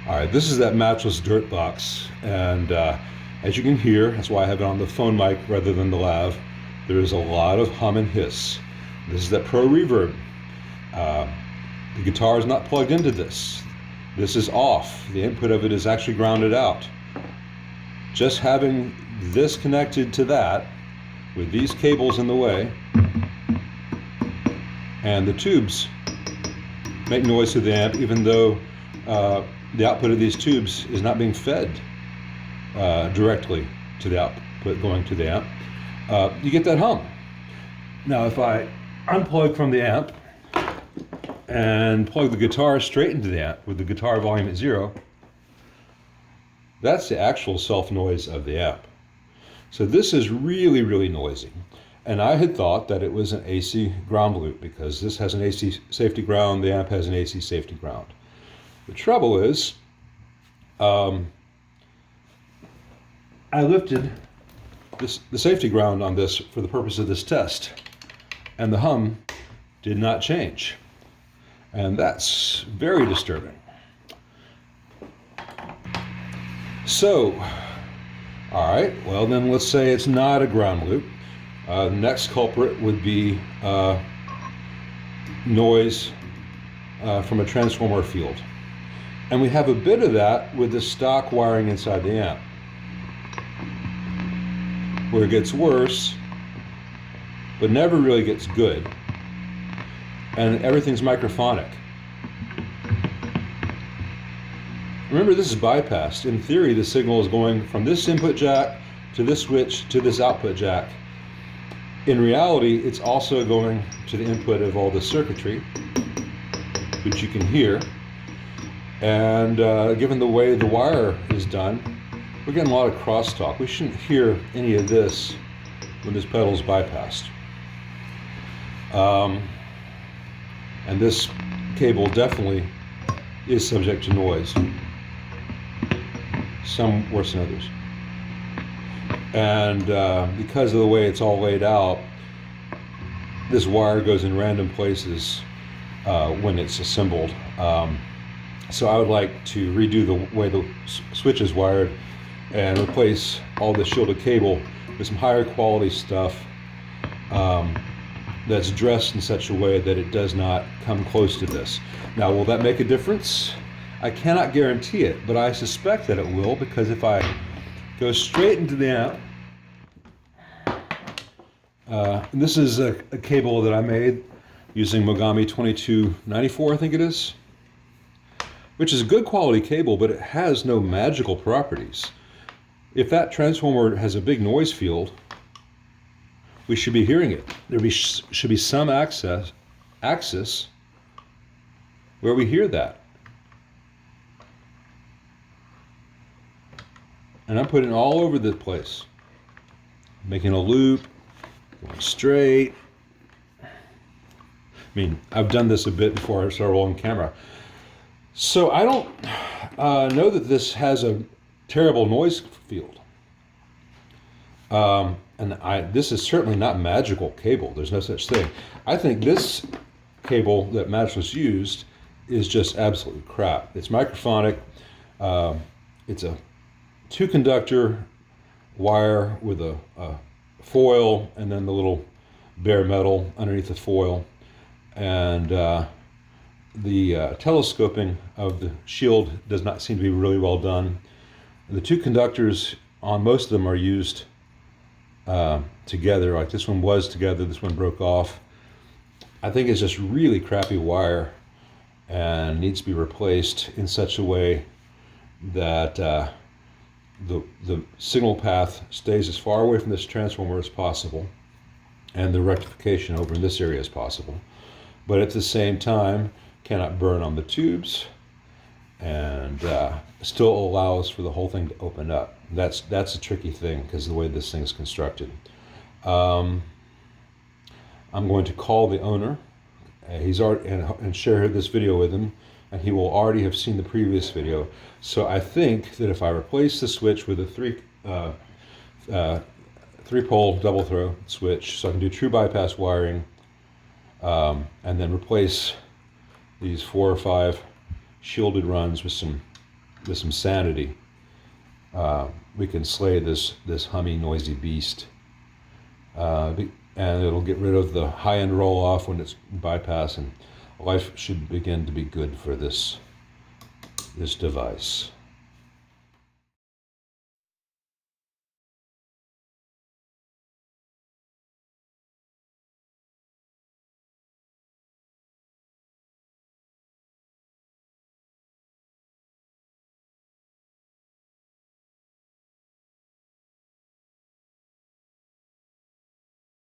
All right, this is that Matchless dirt box, and as you can hear, that's why I have it on the phone mic rather than the lav. There is a lot of hum and hiss. This is that Pro Reverb. Uh, the guitar is not plugged into this. This is off. The input of it is actually grounded out. Just having this connected to that, with these cables in the way, and the tubes make noise to the amp, even though the output of these tubes is not being fed directly to the output going to the amp. You get that hum. Now, if I unplug from the amp and plug the guitar straight into the amp with the guitar volume at 0, that's the actual self noise of the amp. So this is really, really noisy. And I had thought that it was an AC ground loop because this has an AC safety ground, the amp has an AC safety ground. The trouble is, I lifted the safety ground on this for the purpose of this test, and the hum did not change. And that's very disturbing. So, all right, well then let's say it's not a ground loop. The next culprit would be noise from a transformer field. And we have a bit of that with the stock wiring inside the amp. Where it gets worse, but never really gets good. And everything's microphonic. Remember, this is bypassed. In theory, the signal is going from this input jack to this switch to this output jack. In reality, it's also going to the input of all the circuitry, which you can hear. And given the way the wire is done, we're getting a lot of crosstalk. We shouldn't hear any of this when this pedal is bypassed. And this cable definitely is subject to noise. Some worse than others. And because of the way it's all laid out, this wire goes in random places when it's assembled. So I would like to redo the way the switch is wired and replace all the shielded cable with some higher quality stuff that's dressed in such a way that it does not come close to this. Now, will that make a difference? I cannot guarantee it, but I suspect that it will, because if I go straight into the amp, and this is a cable that I made using Mogami 2294, I think it is, which is a good quality cable, but it has no magical properties. If that transformer has a big noise field, we should be hearing it. There should be some axis where we hear that. And I'm putting it all over the place, making a loop, going straight. I mean, I've done this a bit before I started rolling camera. So I don't know that this has a terrible noise field. This is certainly not magical cable. There's no such thing. I think this cable that Matchless used is just absolutely crap. It's microphonic. It's a 2-conductor wire with a foil and then the little bare metal underneath the foil. And the telescoping of the shield does not seem to be really well done. The 2 conductors on most of them are used together, like this one was together, this one broke off. I think it's just really crappy wire and needs to be replaced in such a way that the signal path stays as far away from this transformer as possible and the rectification over in this area as possible, but at the same time cannot burn on the tubes and still allows for the whole thing to open up. That's a tricky thing because of the way this thing is constructed. I'm going to call the owner. He's already and share this video with him, and he will already have seen the previous video. So I think that if I replace the switch with a three-pole double throw switch, so I can do true bypass wiring, and then replace these 4 or 5 shielded runs with some some sanity, we can slay this humming, noisy beast. And it'll get rid of the high-end roll-off when it's bypass, and life should begin to be good for this device.